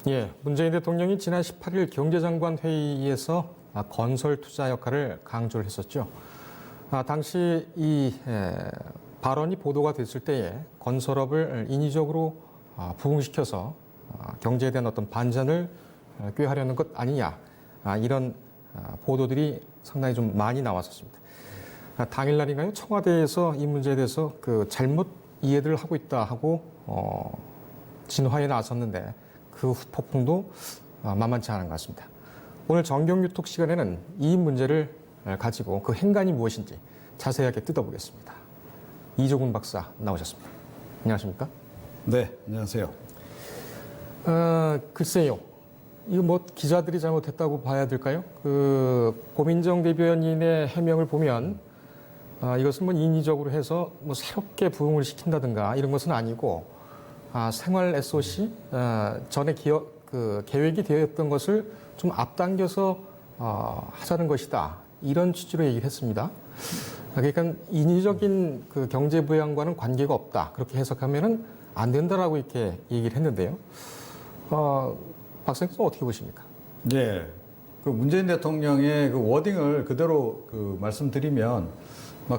예, 문재인 대통령이 지난 18일 경제장관 회의에서 건설 투자 역할을 강조를 했었죠. 당시 이 발언이 보도가 됐을 때에 건설업을 인위적으로 부흥시켜서 경제에 대한 어떤 반전을 꾀하려는 것 아니냐, 이런 보도들이 상당히 좀 많이 나왔었습니다. 당일날인가요? 청와대에서 이 문제에 대해서 그 잘못 이해를 하고 있다 하고 진화에 나섰는데 그 폭풍도 만만치 않은 것 같습니다. 오늘 정경유톡 시간에는 이 문제를 가지고 그 행간이 무엇인지 자세하게 뜯어보겠습니다. 이조근 박사 나오셨습니다. 안녕하십니까? 네, 안녕하세요. 글쎄요. 이거 뭐 기자들이 잘못했다고 봐야 될까요? 그 고민정 대변인의 해명을 보면 이것은 뭐 인위적으로 해서 뭐 새롭게 부흥을 시킨다든가 이런 것은 아니고 생활 SOC 전에 계획이 되어 있던 것을 좀 앞당겨서 하자는 것이다. 이런 취지로 얘기를 했습니다. 그러니까 인위적인 그 경제 부양과는 관계가 없다. 그렇게 해석하면은 안 된다라고 이렇게 얘기를 했는데요. 박사님께서 어떻게 보십니까? 네, 그 문재인 대통령의 그 워딩을 그대로 그 말씀드리면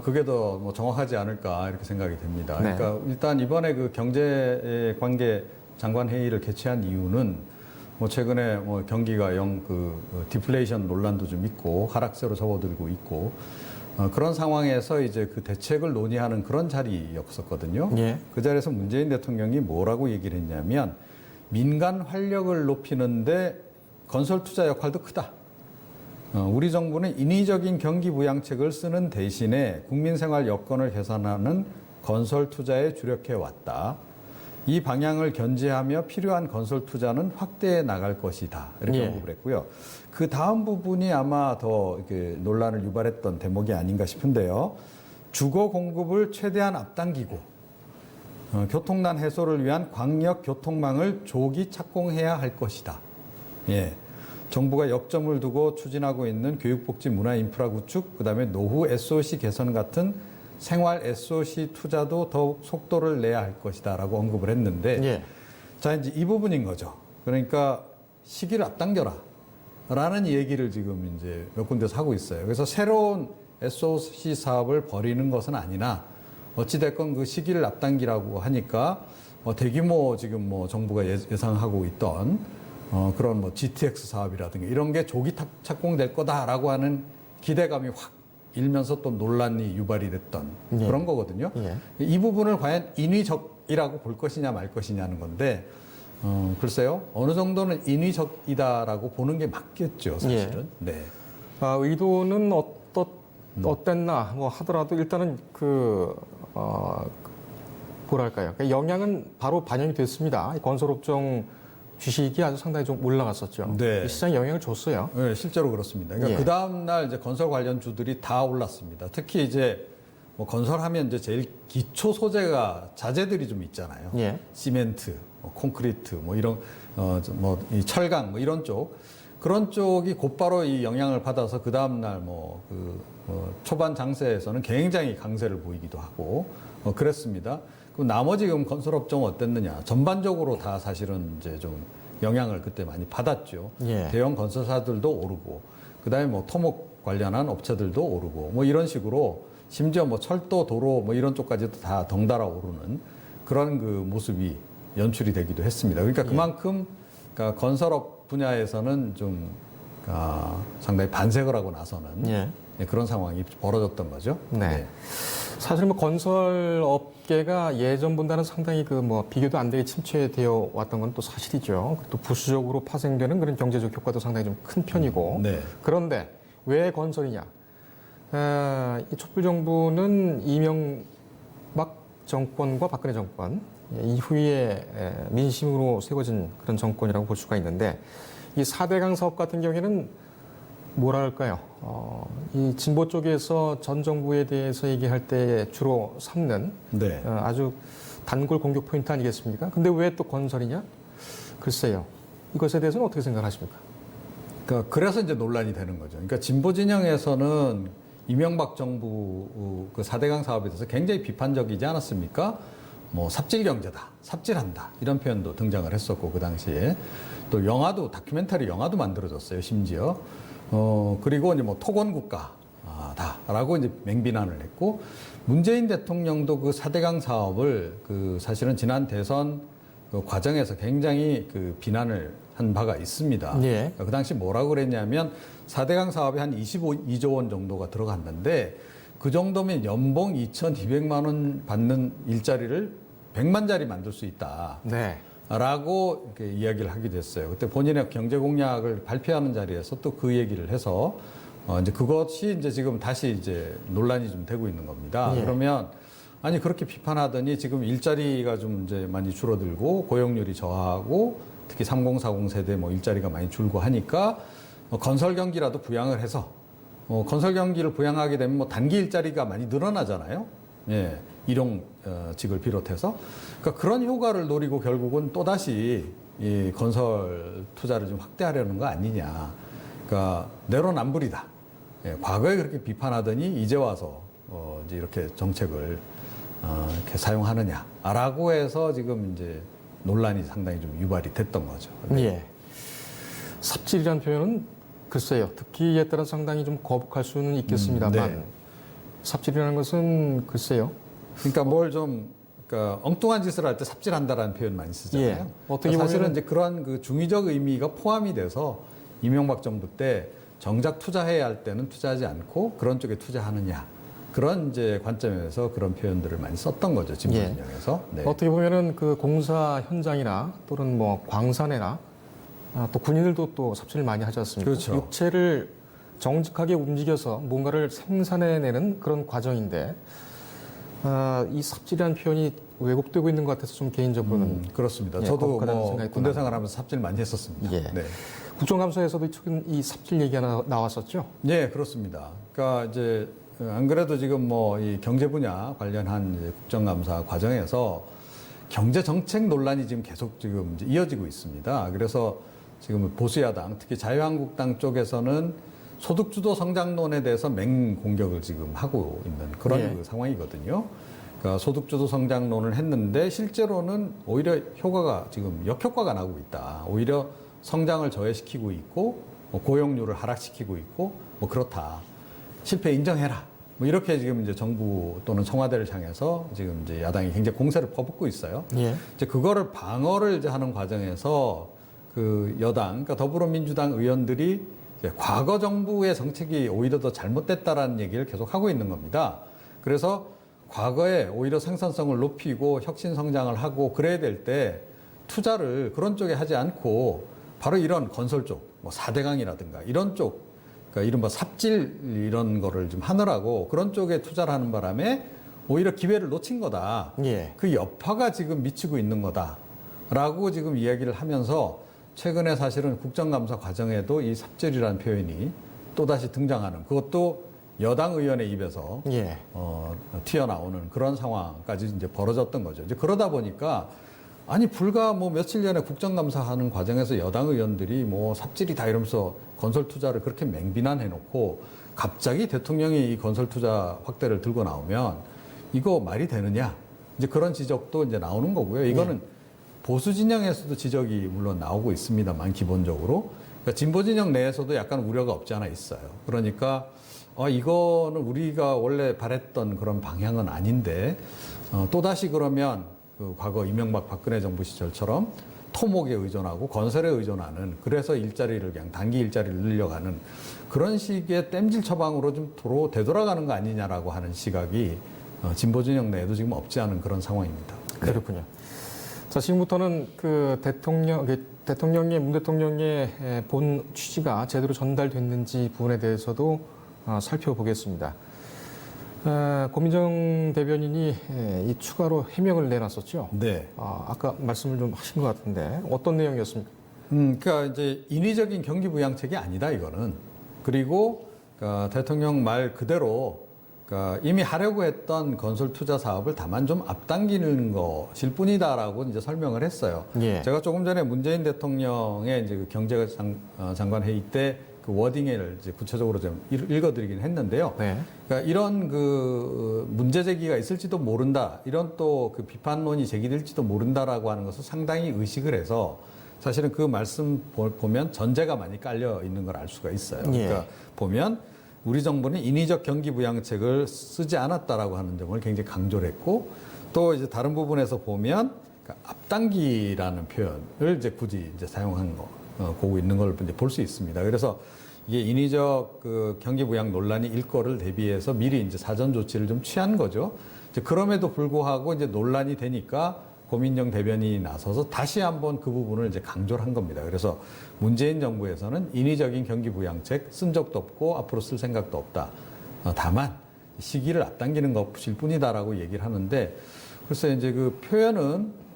그게 더 뭐 정확하지 않을까 이렇게 생각이 됩니다. 네. 그러니까 일단 이번에 그 경제관계 장관 회의를 개최한 이유는 뭐 최근에 뭐 경기가 디플레이션 논란도 좀 있고 하락세로 접어들고 있고 그런 상황에서 이제 그 대책을 논의하는 그런 자리였었거든요. 예. 그 자리에서 문재인 대통령이 뭐라고 얘기를 했냐면 민간 활력을 높이는데 건설 투자 역할도 크다. 우리 정부는 인위적인 경기 부양책을 쓰는 대신에 국민 생활 여건을 개선하는 건설 투자에 주력해 왔다. 이 방향을 견제하며 필요한 건설 투자는 확대해 나갈 것이다. 이렇게 언급을 했고요. 그 다음 부분이 아마 더 이렇게 논란을 유발했던 대목이 아닌가 싶은데요. 주거 공급을 최대한 앞당기고 교통난 해소를 위한 광역 교통망을 조기 착공해야 할 것이다. 예. 정부가 역점을 두고 추진하고 있는 교육복지 문화 인프라 구축, 그다음에 노후 SOC 개선 같은 생활 SOC 투자도 더욱 속도를 내야 할 것이다라고 언급을 했는데, 예. 자 이제 이 부분인 거죠. 그러니까 시기를 앞당겨라라는 얘기를 지금 이제 몇 군데서 하고 있어요. 그래서 새로운 SOC 사업을 벌이는 것은 아니나 어찌됐건 그 시기를 앞당기라고 하니까 대규모 지금 뭐 정부가 예상하고 있던 그런 뭐 GTX 사업이라든가 이런 게 조기 착공될 거다라고 하는 기대감이 확 일면서 또 논란이 유발이 됐던 그런 거거든요. 이 부분을 과연 인위적이라고 볼 것이냐 말 것이냐는 건데 글쎄요. 어느 정도는 인위적이다라고 보는 게 맞겠죠, 사실은. 네. 의도는 어땠나 뭐 하더라도 일단은 뭐랄까요? 영향은 바로 반영이 됐습니다. 건설업종 주식이 아주 상당히 좀 올라갔었죠. 네. 시장에 영향을 줬어요. 네, 실제로 그렇습니다. 그러니까 그 다음 날 이제 건설 관련 주들이 다 올랐습니다. 특히 이제 뭐 건설하면 이제 제일 기초 소재가 자재들이 좀 있잖아요. 예. 시멘트, 콘크리트, 뭐 이런 이 철강 뭐 이런 쪽 그런 쪽이 곧바로 이 영향을 받아서 그 다음 날 초반 장세에서는 굉장히 강세를 보이기도 하고 그랬습니다. 그럼 나머지 건설업종은 어땠느냐? 전반적으로 다 사실은 이제 좀 영향을 그때 많이 받았죠. 예. 대형 건설사들도 오르고, 그 다음에 뭐 토목 관련한 업체들도 오르고, 뭐 이런 식으로 심지어 뭐 철도, 도로 뭐 이런 쪽까지도 다 덩달아 오르는 그런 그 모습이 연출이 되기도 했습니다. 그러니까 그만큼 그러니까 건설업 분야에서는 좀 상당히 반색을 하고 나서는 그런 상황이 벌어졌던 거죠. 네. 사실 뭐 건설 업계가 예전보다는 상당히 비교도 안 되게 침체되어 왔던 건 또 사실이죠. 또 부수적으로 파생되는 그런 경제적 효과도 상당히 좀 큰 편이고. 네. 그런데 왜 건설이냐? 이 촛불 정부는 이명박 정권과 박근혜 정권 이후에 민심으로 세워진 그런 정권이라고 볼 수가 있는데, 이 4대강 사업 같은 경우에는 뭐랄까요? 이 진보 쪽에서 전 정부에 대해서 얘기할 때 주로 삼는 아주 단골 공격 포인트 아니겠습니까? 근데 왜 또 건설이냐? 글쎄요. 이것에 대해서는 어떻게 생각하십니까? 그래서 이제 논란이 되는 거죠. 그러니까 진보 진영에서는 이명박 정부 그 4대강 사업에 대해서 굉장히 비판적이지 않았습니까? 뭐 삽질 경제다, 삽질한다 이런 표현도 등장을 했었고 그 당시에 또 영화도 다큐멘터리 영화도 만들어졌어요 심지어 그리고 이제 뭐 토건 국가다라고 이제 맹비난을 했고 문재인 대통령도 그 4대강 사업을 그 사실은 지난 대선 그 과정에서 굉장히 그 비난을 한 바가 있습니다. 예. 그 당시 뭐라고 그랬냐면 4대강 사업에 한 22조 원 정도가 들어갔는데 그 정도면 연봉 2,200만 원 받는 일자리를 100만 자리 만들 수 있다. 네. 라고 이렇게 이야기를 하기도 했어요. 그때 본인의 경제 공약을 발표하는 자리에서 또 그 얘기를 해서 이제 그것이 이제 지금 다시 이제 논란이 좀 되고 있는 겁니다. 예. 그러면 아니 그렇게 비판하더니 지금 일자리가 좀 이제 많이 줄어들고 고용률이 저하하고 특히 3040 세대 뭐 일자리가 많이 줄고 하니까 건설 경기라도 부양을 해서 건설 경기를 부양하게 되면 뭐 단기 일자리가 많이 늘어나잖아요. 예. 일용직을 비롯해서. 그러니까 그런 효과를 노리고 결국은 또다시 이 건설 투자를 좀 확대하려는 거 아니냐. 그러니까 내로남불이다. 예. 과거에 그렇게 비판하더니 이제 와서 이제 이렇게 정책을 이렇게 사용하느냐라고 해서 지금 이제 논란이 상당히 좀 유발이 됐던 거죠. 예. 삽질이라는 표현은 글쎄요. 듣기에 따라 상당히 좀 거북할 수는 있겠습니다만 네. 삽질이라는 것은 글쎄요. 그러니까 뭘 좀 그러니까 엉뚱한 짓을 할 때 삽질한다라는 표현 많이 쓰잖아요. 예. 어떻게 그러니까 사실은 보면은 이제 그런 그 중의적 의미가 포함이 돼서 이명박 정부 때 정작 투자해야 할 때는 투자하지 않고 그런 쪽에 투자하느냐 그런 이제 관점에서 그런 표현들을 많이 썼던 거죠 진보 예. 진영에서. 네. 어떻게 보면은 그 공사 현장이나 또는 뭐 광산에나 또 군인들도 또 삽질을 많이 하지 않습니까? 그렇죠. 육체를 정직하게 움직여서 뭔가를 생산해내는 그런 과정인데 이 삽질이라는 표현이 왜곡되고 있는 것 같아서 좀 개인적으로는 그렇습니다. 예, 저도 거북하다는 뭐 생각이 또 군대 납니다. 생활하면서 삽질 많이 했었습니다. 예. 네. 국정감사에서도 최근 이 삽질 얘기가 나왔었죠. 네, 그렇습니다. 그러니까 이제 안 그래도 지금 뭐 이 경제 분야 관련한 이제 국정감사 과정에서 경제 정책 논란이 지금 계속 지금 이제 이어지고 있습니다. 그래서 지금 보수야당, 특히 자유한국당 쪽에서는 소득주도 성장론에 대해서 맹공격을 지금 하고 있는 그런 예. 그 상황이거든요. 그러니까 소득주도 성장론을 했는데 실제로는 오히려 효과가 지금 역효과가 나고 있다. 오히려 성장을 저해시키고 있고 뭐 고용률을 하락시키고 있고 뭐 그렇다. 실패 인정해라. 뭐 이렇게 지금 이제 정부 또는 청와대를 향해서 지금 이제 야당이 굉장히 공세를 퍼붓고 있어요. 예. 이제 그거를 방어를 이제 하는 과정에서 그 여당, 그러니까 더불어민주당 의원들이 이제 과거 정부의 정책이 오히려 더 잘못됐다라는 얘기를 계속 하고 있는 겁니다. 그래서 과거에 오히려 생산성을 높이고 혁신 성장을 하고 그래야 될 때 투자를 그런 쪽에 하지 않고 바로 이런 건설 쪽, 뭐 4대강이라든가 이런 쪽, 그러니까 이른바 삽질 이런 거를 좀 하느라고 그런 쪽에 투자를 하는 바람에 오히려 기회를 놓친 거다. 예. 그 여파가 지금 미치고 있는 거다라고 지금 이야기를 하면서 최근에 사실은 국정감사 과정에도 이 삽질이라는 표현이 또다시 등장하는 그것도 여당 의원의 입에서 예. 튀어나오는 그런 상황까지 이제 벌어졌던 거죠. 이제 그러다 보니까 아니 불과 뭐 며칠 전에 국정감사하는 과정에서 여당 의원들이 뭐 삽질이다 이러면서 건설 투자를 그렇게 맹비난해놓고 갑자기 대통령이 이 건설 투자 확대를 들고 나오면 이거 말이 되느냐 이제 그런 지적도 이제 나오는 거고요. 이거는 보수 진영에서도 지적이 물론 나오고 있습니다만 기본적으로 그러니까 진보 진영 내에서도 약간 우려가 없지 않아 있어요. 그러니까 이거는 우리가 원래 바랬던 그런 방향은 아닌데 또다시 그러면 그 과거 이명박 박근혜 정부 시절처럼 토목에 의존하고 건설에 의존하는 그래서 일자리를 그냥 단기 일자리를 늘려가는 그런 식의 땜질 처방으로 좀 되돌아가는 거 아니냐라고 하는 시각이 진보 진영 내에도 지금 없지 않은 그런 상황입니다. 그렇군요. 자, 지금부터는 그 문 대통령의 본 취지가 제대로 전달됐는지 부분에 대해서도 살펴보겠습니다. 고민정 대변인이 이 추가로 해명을 내놨었죠. 네. 아까 말씀을 좀 하신 것 같은데 어떤 내용이었습니까? 그러니까 이제 인위적인 경기 부양책이 아니다 이거는. 그리고 그러니까 대통령 말 그대로 그러니까 이미 하려고 했던 건설 투자 사업을 다만 좀 앞당기는 것일 뿐이다라고 이제 설명을 했어요. 예. 제가 조금 전에 문재인 대통령의 이제 그 경제장관 회의 때 그 워딩을 이제 구체적으로 좀 읽어드리긴 했는데요. 네. 그러니까 이런 그 문제 제기가 있을지도 모른다, 이런 또 그 비판론이 제기될지도 모른다라고 하는 것을 상당히 의식을 해서 사실은 그 말씀 보면 전제가 많이 깔려 있는 걸 알 수가 있어요. 그러니까 보면 우리 정부는 인위적 경기 부양책을 쓰지 않았다라고 하는 점을 굉장히 강조를 했고, 또 이제 다른 부분에서 보면 그러니까 앞당기라는 표현을 이제 굳이 이제 사용한 거. 보고 있는 걸 볼 수 있습니다. 그래서 이게 인위적 그 경기 부양 논란이 일 거를 대비해서 미리 이제 사전 조치를 좀 취한 거죠. 이제 그럼에도 불구하고 이제 논란이 되니까 고민정 대변인이 나서서 다시 한번 그 부분을 이제 강조를 한 겁니다. 그래서 문재인 정부에서는 인위적인 경기 부양책 쓴 적도 없고 앞으로 쓸 생각도 없다. 다만 시기를 앞당기는 것일 뿐이다라고 얘기를 하는데, 글쎄 이제 그 표현은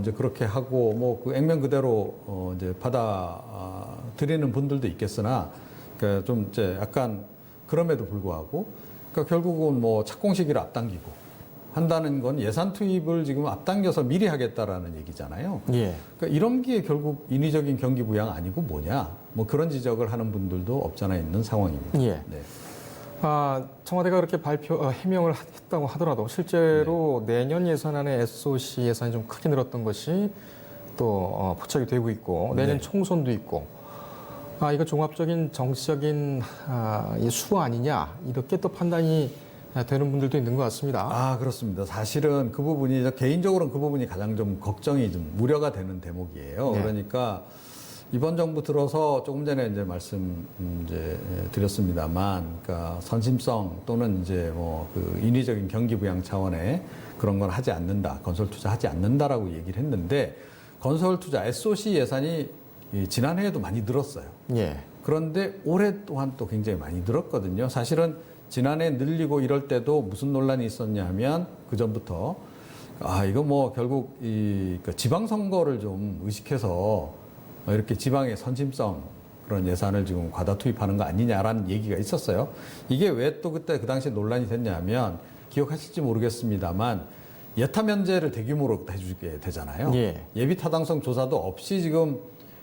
이제 그렇게 하고 뭐 그 액면 그대로 이제 받아들이는 분들도 있겠으나, 그러니까 좀 이제 약간 그럼에도 불구하고, 그러니까 결국은 뭐 착공 시기를 앞당기고 한다는 건 예산 투입을 지금 앞당겨서 미리 하겠다라는 얘기잖아요. 예. 그러니까 이런 게 결국 인위적인 경기 부양 아니고 뭐냐, 뭐 그런 지적을 하는 분들도 없잖아 있는 상황입니다. 예. 네. 청와대가 그렇게 해명을 했다고 하더라도 실제로 내년 예산안에 SOC 예산이 좀 크게 늘었던 것이 또 포착이 되고 있고, 내년 네. 총선도 있고, 이거 종합적인 정치적인 이 수 아니냐, 이렇게 또 판단이 되는 분들도 있는 것 같습니다. 그렇습니다. 사실은 그 부분이, 개인적으로는 그 부분이 가장 좀 걱정이 좀 우려가 되는 대목이에요. 네. 그러니까 이번 정부 들어서 조금 전에 이제 말씀 이제 드렸습니다만, 그러니까 선심성 또는 이제 뭐 그 인위적인 경기 부양 차원의 그런 건 하지 않는다, 건설 투자하지 않는다라고 얘기를 했는데, 건설 투자 SOC 예산이 지난해에도 많이 늘었어요. 예. 그런데 올해 또한 또 굉장히 많이 늘었거든요. 사실은 지난해 늘리고 이럴 때도 무슨 논란이 있었냐 하면, 그 전부터 이거 뭐 결국 그 지방선거를 좀 의식해서 이렇게 지방의 선심성 그런 예산을 지금 과다 투입하는 거 아니냐라는 얘기가 있었어요. 이게 왜 또 그때 그 당시에 논란이 됐냐면, 기억하실지 모르겠습니다만 예타 면제를 대규모로 해주게 되잖아요. 예. 예비 타당성 조사도 없이 지금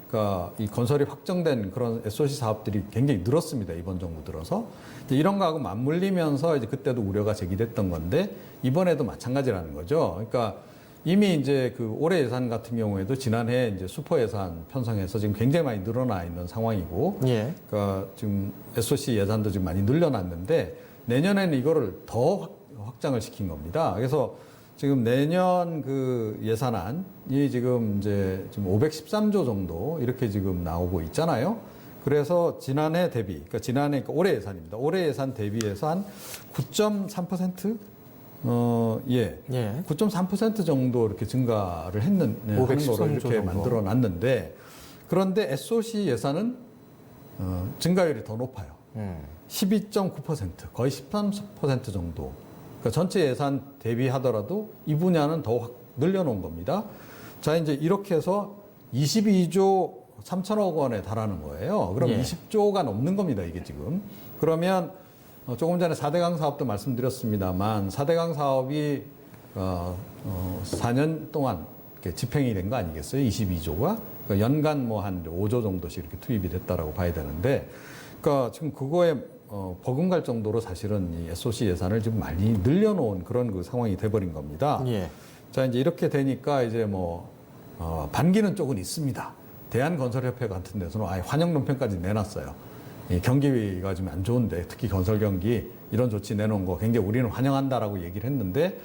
그러니까 이 건설이 확정된 그런 SOC 사업들이 굉장히 늘었습니다. 이번 정부 들어서. 이런 거하고 맞물리면서 이제 그때도 우려가 제기됐던 건데, 이번에도 마찬가지라는 거죠. 그러니까 이미 이제 그 올해 예산 같은 경우에도 지난해 이제 슈퍼 예산 편성해서 지금 굉장히 많이 늘어나 있는 상황이고, 예. 그러니까 지금 SOC 예산도 지금 많이 늘려놨는데, 내년에는 이거를 더 확장을 시킨 겁니다. 그래서 지금 내년 그 예산안이 지금 이제 지금 513조 정도 이렇게 지금 나오고 있잖아요. 그래서 지난해 대비, 그러니까 그러니까 올해 예산입니다. 올해 예산 대비해서 한 9.3%? 예. 9.3% 정도 이렇게 증가를 하는 거로 이렇게 만들어 놨는데, 그런데 SOC 예산은 증가율이 더 높아요. 12.9%, 거의 13% 정도. 그러니까 전체 예산 대비하더라도 이 분야는 더 확 늘려놓은 겁니다. 자, 이제 이렇게 해서 22조 3천억 원에 달하는 거예요. 그럼 20조가 넘는 겁니다, 이게 지금. 그러면 조금 전에 4대강 사업도 말씀드렸습니다만, 4대강 사업이 4년 동안 이렇게 집행이 된 거 아니겠어요? 22조가. 그러니까 연간 뭐 한 5조 정도씩 이렇게 투입이 됐다라고 봐야 되는데, 그러니까 지금 그거에 버금갈 정도로 사실은 이 SOC 예산을 지금 많이 늘려놓은 그런 그 상황이 돼버린 겁니다. 예. 자, 이제 이렇게 되니까 이제 뭐 반기는 쪽은 있습니다. 대한건설협회 같은 데서는 아예 환영 논평까지 내놨어요. 이 경기가 좀 안 좋은데, 특히 건설 경기 이런 조치 내놓은 거 굉장히 우리는 환영한다라고 얘기를 했는데,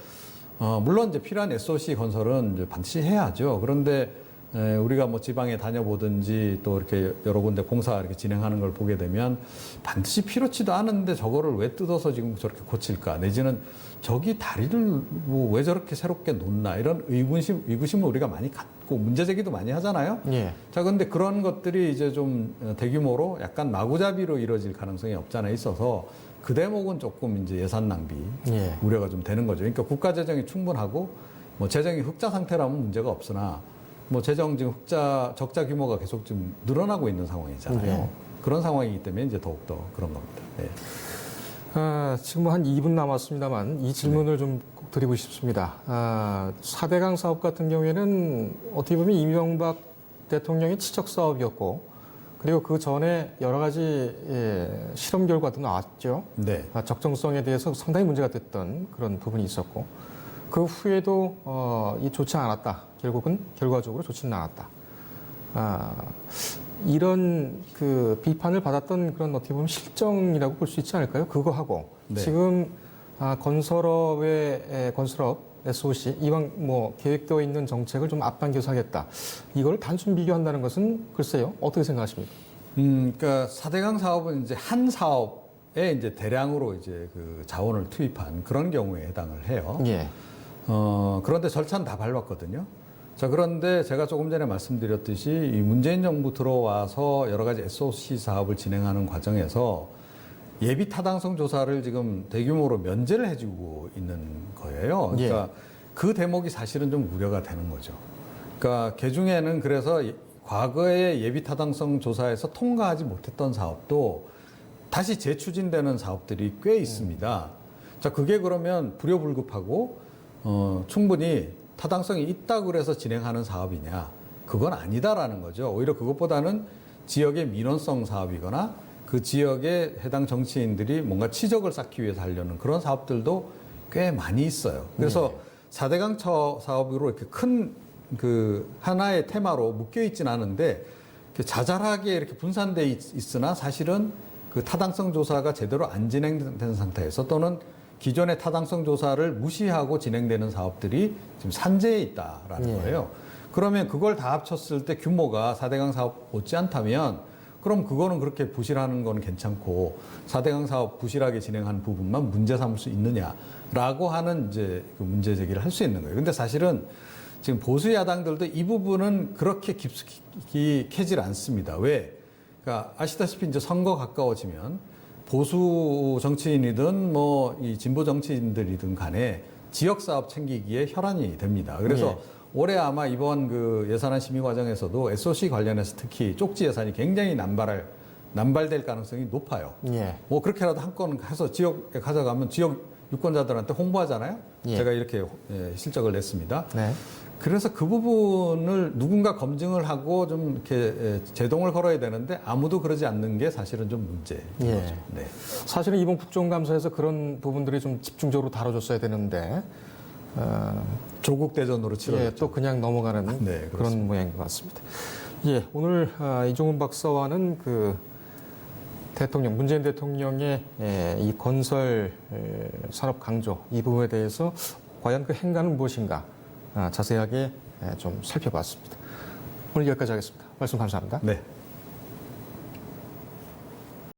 물론 이제 필요한 SOC 건설은 이제 반드시 해야죠. 그런데 우리가 뭐 지방에 다녀보든지 또 이렇게 여러 군데 공사 이렇게 진행하는 걸 보게 되면 반드시 필요치도 않은데 저거를 왜 뜯어서 지금 저렇게 고칠까? 내지는 저기 다리를 뭐 왜 저렇게 새롭게 놓나? 이런 의구심을 우리가 많이 갖고 문제 제기도 많이 하잖아요. 예. 자, 근데 그런 것들이 이제 좀 대규모로 약간 마구잡이로 이루어질 가능성이 없잖아 있어서, 그 대목은 조금 이제 예산 낭비 우려가 좀 되는 거죠. 그러니까 국가 재정이 충분하고 뭐 재정이 흑자 상태라면 문제가 없으나, 뭐 재정 지금 적자 규모가 계속 좀 늘어나고 있는 상황이잖아요. 그런 상황이기 때문에 이제 더욱더 그런 겁니다. 네. 지금 한 2분 남았습니다만 이 질문을 좀 꼭 드리고 싶습니다. 4대강 사업 같은 경우에는 어떻게 보면 이명박 대통령의 치적 사업이었고, 그리고 그 전에 여러 가지 실험 결과도 나왔죠. 네. 적정성에 대해서 상당히 문제가 됐던 그런 부분이 있었고 그 후에도 이 좋지 않았다. 결국은 결과적으로 좋지는 않았다. 이런 그 비판을 받았던 그런 어떻게 보면 실정이라고 볼 수 있지 않을까요? 그거하고 네. 지금 건설업 SOC 이왕 뭐 계획되어 있는 정책을 좀 앞당겨서 하겠다. 이걸 단순 비교한다는 것은 글쎄요. 어떻게 생각하십니까? 그러니까 4대강 사업은 이제 한 사업에 이제 대량으로 이제 그 자원을 투입한 그런 경우에 해당을 해요. 예. 그런데 절차는 다 밟았거든요. 자, 그런데 제가 조금 전에 말씀드렸듯이 이 문재인 정부 들어와서 여러 가지 SOC 사업을 진행하는 과정에서 예비 타당성 조사를 지금 대규모로 면제를 해주고 있는 거예요. 그러니까 그 대목이 사실은 좀 우려가 되는 거죠. 그러니까 개중에는 그래서 과거에 예비 타당성 조사에서 통과하지 못했던 사업도 다시 재추진되는 사업들이 꽤 있습니다. 자, 그게 그러면 불효불급하고 충분히 타당성이 있다고 그래서 진행하는 사업이냐? 그건 아니다라는 거죠. 오히려 그것보다는 지역의 민원성 사업이거나 그 지역의 해당 정치인들이 뭔가 치적을 쌓기 위해서 하려는 그런 사업들도 꽤 많이 있어요. 그래서 4대강 사업으로 이렇게 큰 그 하나의 테마로 묶여 있진 않은데 이렇게 자잘하게 이렇게 분산돼 있으나 사실은 그 타당성 조사가 제대로 안 진행된 상태에서 또는 기존의 타당성 조사를 무시하고 진행되는 사업들이 지금 산재에 있다라는 거예요. 그러면 그걸 다 합쳤을 때 규모가 4대강 사업 못지않다면 그럼 그거는 그렇게 부실하는 건 괜찮고 4대강 사업 부실하게 진행한 부분만 문제 삼을 수 있느냐라고 하는 이제 그 문제 제기를 할 수 있는 거예요. 근데 사실은 지금 보수 야당들도 이 부분은 그렇게 깊숙이 캐질 않습니다. 왜? 그러니까 아시다시피 이제 선거 가까워지면 보수 정치인이든 뭐 이 진보 정치인들이든 간에 지역 사업 챙기기에 혈안이 됩니다. 그래서 올해 아마 이번 그 예산안 심의 과정에서도 SOC 관련해서 특히 쪽지 예산이 굉장히 남발될 가능성이 높아요. 뭐 그렇게라도 한 건 해서 지역에 가져가면 지역 유권자들한테 홍보하잖아요. 제가 이렇게 실적을 냈습니다. 그래서 그 부분을 누군가 검증을 하고 좀 이렇게 제동을 걸어야 되는데 아무도 그러지 않는 게 사실은 좀 문제인 거죠. 네. 사실은 이번 국정감사에서 그런 부분들이 좀 집중적으로 다뤄졌어야 되는데 조국 대전으로 치러졌죠. 또 그냥 넘어가는 네, 그런 모양인 것 같습니다. 오늘 이종훈 박사와는 그 문재인 대통령의 이 건설 산업 강조 이 부분에 대해서 과연 그 행간은 무엇인가 자세하게 좀 살펴봤습니다. 오늘 여기까지 하겠습니다. 말씀 감사합니다. 네.